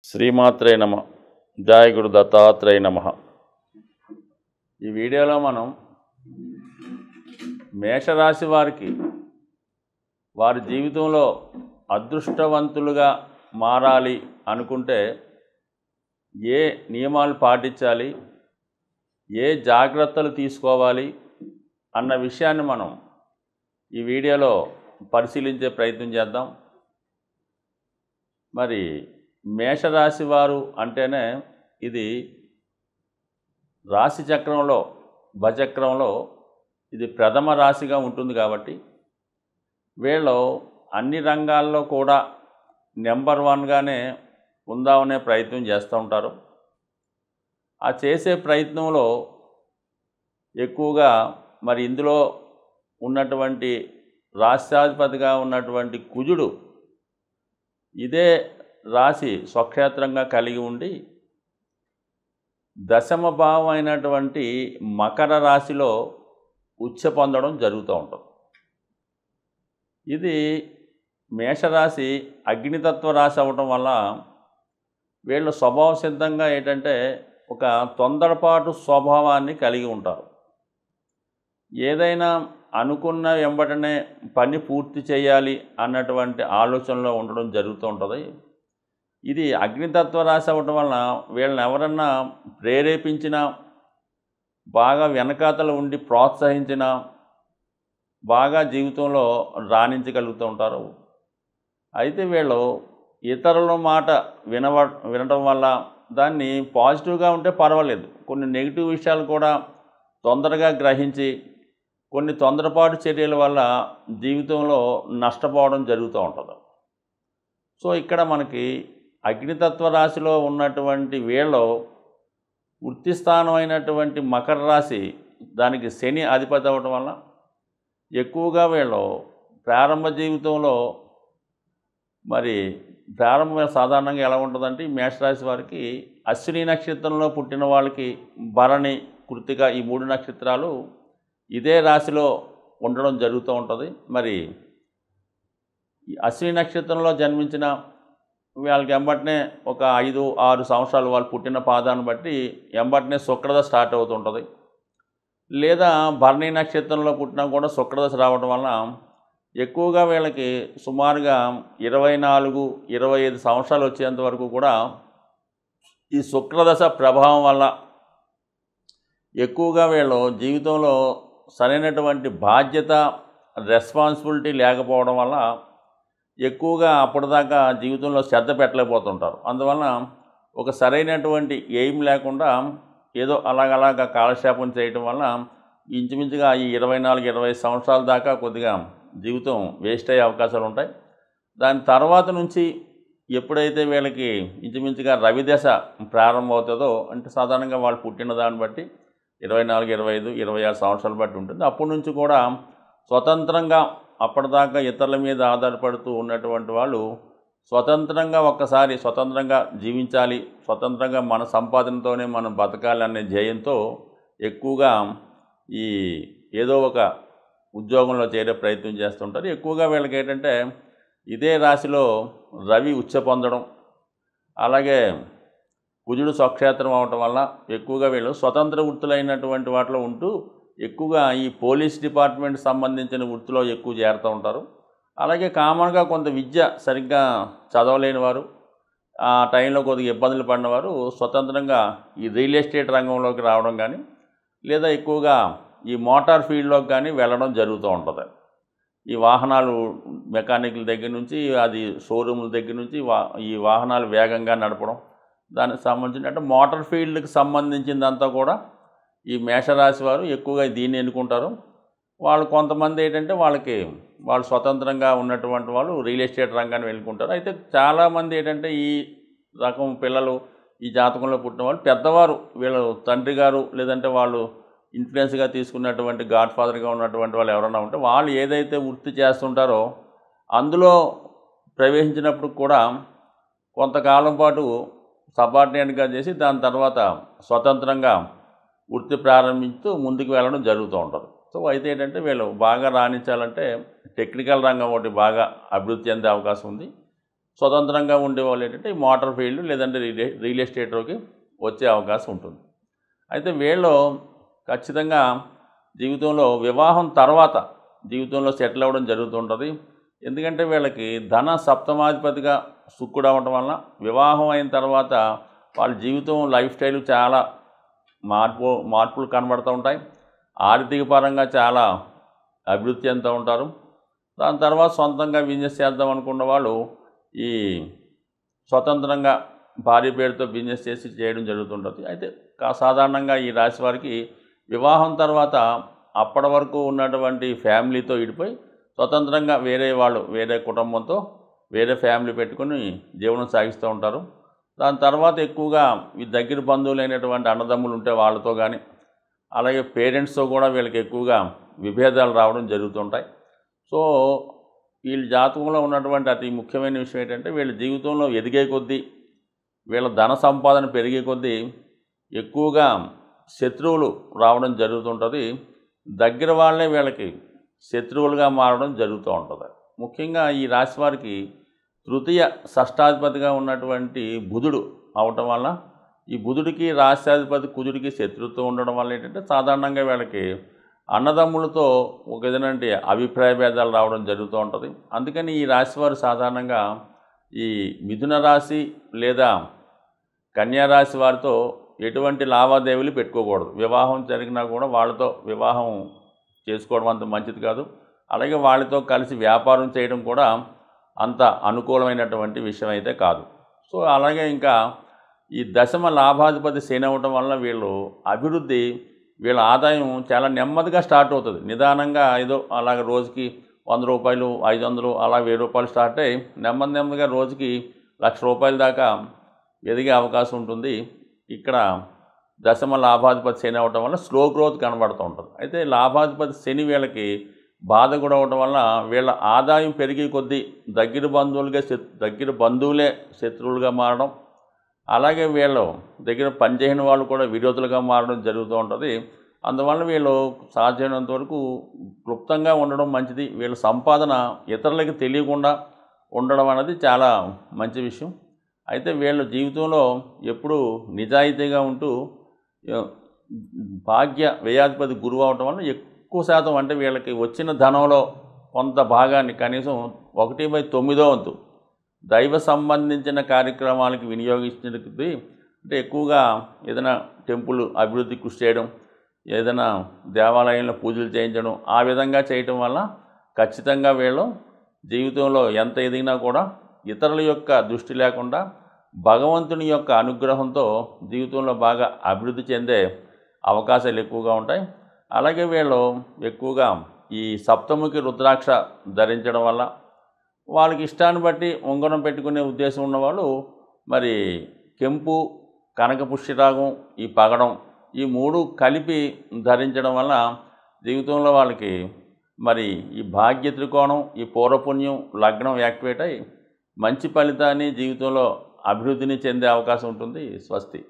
శ్రీమాత్రే నమ. జయ గురు దత్తాత్రేయ నమ. ఈ వీడియోలో మనం మేషరాశి వారికి వారి జీవితంలో అదృష్టవంతులుగా మారాలి అనుకుంటే ఏ నియమాలు పాటించాలి, ఏ జాగ్రత్తలు తీసుకోవాలి అన్న విషయాన్ని మనం ఈ వీడియోలో పరిశీలించే ప్రయత్నం చేద్దాం. మరి మేషరాశి వారు అంటేనే ఇది రాశి చక్రంలో భచక్రంలో ఇది ప్రథమ రాశిగా ఉంటుంది కాబట్టి వీళ్ళు అన్ని రంగాల్లో కూడా నెంబర్ వన్గానే ఉందామనే ప్రయత్నం చేస్తూ ఉంటారు. ఆ చేసే ప్రయత్నంలో ఎక్కువగా మరి ఇందులో ఉన్నటువంటి రాష్ట్రాధిపతిగా ఉన్నటువంటి కుజుడు ఇదే రాశి స్వక్షేత్రంగా కలిగి ఉండి దశమ భావం అయినటువంటి మకర రాశిలో ఉచ్చ పొందడం జరుగుతూ ఉంటుంది. ఇది మేషరాశి అగ్నితత్వ రాశి అవ్వటం వల్ల వీళ్ళు స్వభావ సిద్ధంగా ఏంటంటే ఒక తొందరపాటు స్వభావాన్ని కలిగి ఉంటారు. ఏదైనా అనుకున్న వెంబటనే పని పూర్తి చేయాలి అన్నటువంటి ఆలోచనలో ఉండడం జరుగుతూ ఉంటుంది. ఇది అగ్నితత్వ రాశి అవ్వటం వలన వీళ్ళని ఎవరన్నా ప్రేరేపించినా, బాగా వెనకాతల ఉండి ప్రోత్సహించినా బాగా జీవితంలో రాణించగలుగుతూ ఉంటారు. అయితే వీళ్ళు ఇతరుల మాట వినడం వల్ల దాన్ని పాజిటివ్గా ఉంటే పర్వాలేదు, కొన్ని నెగిటివ్ విషయాలు కూడా తొందరగా గ్రహించి కొన్ని తొందరపాటు చర్యల వల్ల జీవితంలో నష్టపోవడం జరుగుతూ ఉంటుంది. సో ఇక్కడ మనకి అగ్నితత్వ రాశిలో ఉన్నటువంటి వీళ్ళు వృత్తి స్థానం అయినటువంటి మకర రాశి దానికి శని అధిపతి అవ్వటం వల్ల ఎక్కువగా వీళ్ళు ప్రారంభ జీవితంలో మరి ప్రారంభం సాధారణంగా ఎలా ఉంటుందంటే ఈ మేషరాశి వారికి అశ్విని నక్షత్రంలో పుట్టిన వాళ్ళకి భరణి, కృత్తిక ఈ 3 నక్షత్రాలు ఇదే రాశిలో ఉండడం జరుగుతూ ఉంటుంది. మరి ఈ అశ్విని నక్షత్రంలో జన్మించిన వాళ్ళకి ఎంబటనే ఒక 5-6 సంవత్సరాలు వాళ్ళు పుట్టిన పాదాన్ని బట్టి ఎంబటనే శుక్రదశ స్టార్ట్ అవుతుంటుంది. లేదా భరణి నక్షత్రంలో పుట్టినా కూడా శుక్రదశ రావడం వల్ల ఎక్కువగా వీళ్ళకి సుమారుగా 24-25 సంవత్సరాలు వచ్చేంత వరకు కూడా ఈ శుక్రదశ ప్రభావం వల్ల ఎక్కువగా వీళ్ళు జీవితంలో సరైనటువంటి బాధ్యత, రెస్పాన్సిబిలిటీ లేకపోవడం వల్ల ఎక్కువగా అప్పటిదాకా జీవితంలో శ్రద్ధ పెట్టలేకపోతుంటారు. అందువలన ఒక సరైనటువంటి ఎయిమ్ లేకుండా ఏదో అలాగ కాలక్షేపం చేయటం వల్ల ఇంచుమించుగా ఈ 24-25 సంవత్సరాల దాకా కొద్దిగా జీవితం వేస్ట్ అయ్యే అవకాశాలు ఉంటాయి. దాని తర్వాత నుంచి ఎప్పుడైతే వీళ్ళకి ఇంచుమించుగా రవిదశ ప్రారంభమవుతుందో, అంటే సాధారణంగా వాళ్ళు పుట్టిన దాన్ని బట్టి 24-25-26 సంవత్సరాలు బట్టి ఉంటుంది. అప్పటి నుంచి కూడా స్వతంత్రంగా అప్పటిదాకా ఇతరుల మీద ఆధారపడుతూ ఉన్నటువంటి వాళ్ళు స్వతంత్రంగా ఒక్కసారి స్వతంత్రంగా జీవించాలి, స్వతంత్రంగా మన సంపాదనతోనే మనం బతకాలి అనే ధ్యేయంతో ఎక్కువగా ఈ ఏదో ఒక ఉద్యోగంలో చేరే ప్రయత్నం చేస్తుంటారు. ఎక్కువగా వీళ్ళకి ఏంటంటే ఇదే రాశిలో రవి ఉచ్చ పొందడం, అలాగే కుజుడు స్వక్షేత్రం అవటం వల్ల ఎక్కువగా వీళ్ళు స్వతంత్ర వృత్తులైనటువంటి వాటిలో ఉంటూ ఎక్కువగా ఈ పోలీస్ డిపార్ట్మెంట్ సంబంధించిన వృత్తిలో ఎక్కువ చేరుతూ ఉంటారు. అలాగే కామన్గా కొంత విద్య సరిగ్గా చదవలేని వారు, ఆ టైంలో కొద్దిగా ఇబ్బందులు పడిన వారు స్వతంత్రంగా ఈ రియల్ ఎస్టేట్ రంగంలోకి రావడం కానీ, లేదా ఎక్కువగా ఈ మోటార్ ఫీల్డ్లోకి కానీ వెళ్ళడం జరుగుతూ ఉంటుంది. ఈ వాహనాలు మెకానికల్ దగ్గర నుంచి, అది షోరూముల దగ్గర నుంచి ఈ వాహనాలు వేగంగా నడపడం, దానికి సంబంధించిన అంటే మోటార్ ఫీల్డ్కి సంబంధించిందంతా కూడా ఈ మేషరాశి వారు ఎక్కువగా దీన్ని ఎన్నుకుంటారు. వాళ్ళు కొంతమంది ఏంటంటే వాళ్ళు స్వతంత్రంగా ఉన్నటువంటి వాళ్ళు రియల్ ఎస్టేట్ రంగాన్ని ఎన్నుకుంటారు. అయితే చాలామంది ఏంటంటే ఈ రకం పిల్లలు ఈ జాతకంలో పుట్టిన వాళ్ళు పెద్దవారు, వీళ్ళు తండ్రి గారు లేదంటే వాళ్ళు ఇన్ఫ్లుయెన్స్గా తీసుకున్నటువంటి గాడ్ ఫాదర్గా ఉన్నటువంటి వాళ్ళు ఎవరైనా ఉంటే వాళ్ళు ఏదైతే వృత్తి చేస్తుంటారో అందులో ప్రవేశించినప్పుడు కూడా కొంతకాలం పాటు సబార్డినేట్గా చేసి దాని తర్వాత స్వతంత్రంగా వృత్తి ప్రారంభించుతూ ముందుకు వెళ్ళడం జరుగుతూ ఉంటుంది. సో అయితే ఏంటంటే వీళ్ళు బాగా రాణించాలంటే టెక్నికల్ రంగం ఒకటి బాగా అభివృద్ధి చెందే అవకాశం ఉంది. స్వతంత్రంగా ఉండేవాళ్ళు ఏంటంటే ఈ మోటార్ ఫీల్డ్ లేదంటే రియల్ ఎస్టేట్లోకి వచ్చే అవకాశం ఉంటుంది. అయితే వీళ్ళు ఖచ్చితంగా జీవితంలో వివాహం తర్వాత జీవితంలో సెటిల్ అవ్వడం జరుగుతుంటుంది. ఎందుకంటే వీళ్ళకి ధన సప్తమాధిపతిగా శుక్రుడు అవ్వడం వలన వివాహం అయిన తర్వాత వాళ్ళ జీవితం లైఫ్ స్టైల్ చాలా మార్పులు కనబడుతూ ఉంటాయి. ఆర్థిక పరంగా చాలా అభివృద్ధి చెందుతూ ఉంటారు. దాని తర్వాత సొంతంగా బిజినెస్ చేద్దాం అనుకున్న వాళ్ళు ఈ స్వతంత్రంగా భార్య పేరుతో బిజినెస్ చేయడం జరుగుతుంటుంది. అయితే సాధారణంగా ఈ రాశి వారికి వివాహం తర్వాత అప్పటి వరకు ఉన్నటువంటి ఫ్యామిలీతో విడిపోయి స్వతంత్రంగా వేరే కుటుంబంతో వేరే ఫ్యామిలీ పెట్టుకొని జీవనం సాగిస్తూ ఉంటారు. దాని తర్వాత ఎక్కువగా ఈ దగ్గర బంధువులైనటువంటి అన్నదమ్ములు ఉంటే వాళ్ళతో కానీ అలాగే పేరెంట్స్తో కూడా వీళ్ళకి ఎక్కువగా విభేదాలు రావడం జరుగుతుంటాయి. సో వీళ్ళ జాతకంలో ఉన్నటువంటి అతి ముఖ్యమైన విషయం ఏంటంటే వీళ్ళ జీవితంలో ఎదిగే కొద్దీ వీళ్ళ ధన సంపాదన పెరిగే కొద్దీ ఎక్కువగా శత్రువులు రావడం జరుగుతుంటుంది. దగ్గర వాళ్ళే వీళ్ళకి శత్రువులుగా మారడం జరుగుతూ ఉంటుంది. ముఖ్యంగా ఈ రాశి వారికి తృతీయ షష్టాధిపతిగా ఉన్నటువంటి బుధుడు అవటం వల్ల ఈ బుధుడికి రాష్ట్రాధిపతి కుజుడికి శత్రుత్వం ఉండడం వల్ల ఏంటంటే సాధారణంగా వీళ్ళకి అన్నదమ్ములతో ఒక విధంగా అభిప్రాయ భేదాలు రావడం జరుగుతూ ఉంటుంది. అందుకని ఈ రాశి వారు సాధారణంగా ఈ మిథున రాశి లేదా కన్యా రాశి వారితో ఎటువంటి లావాదేవీలు పెట్టుకోకూడదు. వివాహం జరిగినా కూడా వాళ్ళతో వివాహం చేసుకోవడం అంత మంచిది కాదు. అలాగే వాళ్ళతో కలిసి వ్యాపారం చేయడం కూడా అంత అనుకూలమైనటువంటి విషయం అయితే కాదు. సో అలాగే ఇంకా ఈ దశమ లాభాధిపతి శని అవ్వటం వల్ల వీళ్ళ ఆదాయం చాలా నెమ్మదిగా స్టార్ట్ అవుతుంది. నిదానంగా ఏదో అలాగ రోజుకి 100 రూపాయలు 500 అలా 1000 రూపాయలు స్టార్ట్ అయ్యి నెమ్మదిగా రోజుకి 1,00,000 రూపాయల దాకా ఎదిగే అవకాశం ఉంటుంది. ఇక్కడ దశమ లాభాధిపతి శని అవ్వటం వల్ల స్లో గ్రోత్ కనబడుతూ ఉంటుంది. అయితే లాభాధిపతి శని వీళ్ళకి బాధ కూడా అవ్వటం వల్ల వీళ్ళ ఆదాయం పెరిగే కొద్దీ దగ్గర బంధువులే శత్రువులుగా మారడం, అలాగే వీళ్ళు దగ్గర పనిచేయని వాళ్ళు కూడా విరోధులుగా మారడం జరుగుతూ ఉంటుంది. అందువల్ల వీళ్ళు సాధ్యమైనంత వరకు క్లుప్తంగా ఉండడం మంచిది. వీళ్ళ సంపాదన ఇతరులకి తెలియకుండా ఉండడం అనేది చాలా మంచి విషయం. అయితే వీళ్ళ జీవితంలో ఎప్పుడూ నిజాయితీగా ఉంటూ భాగ్య వ్యయాధిపతి గురువు అవటం వల్ల ఎక్కువ శాతం అంటే వీళ్ళకి వచ్చిన ధనంలో కొంత భాగాన్ని కనీసం 1/9 వంతు దైవ సంబంధించిన కార్యక్రమాలకు వినియోగించినది. అంటే ఎక్కువగా ఏదైనా టెంపుల్ అభివృద్ధి కృషి చేయడం, ఏదైనా దేవాలయంలో పూజలు చేయించడం, ఆ విధంగా చేయటం వల్ల ఖచ్చితంగా వీళ్ళు జీవితంలో ఎంత ఎదిగినా కూడా ఇతరుల యొక్క దృష్టి లేకుండా భగవంతుని యొక్క అనుగ్రహంతో జీవితంలో బాగా అభివృద్ధి చెందే అవకాశాలు ఎక్కువగా ఉంటాయి. అలాగే వీళ్ళు ఎక్కువగా ఈ సప్తముఖి రుద్రాక్ష ధరించడం వల్ల వాళ్ళకి ఇష్టాన్ని బట్టి ఉంగరం పెట్టుకునే ఉద్దేశం ఉన్నవాళ్ళు మరి కెంపు, కనక పుష్యరాగం, ఈ పగడం ఈ 3 కలిపి ధరించడం వల్ల జీవితంలో వాళ్ళకి మరి ఈ భాగ్య త్రికోణం, ఈ పూర్వపుణ్యం లగ్నం యాక్టివేట్ అయ్యి మంచి ఫలితాన్ని జీవితంలో అభివృద్ధిని చెందే అవకాశం ఉంటుంది. స్వస్తి.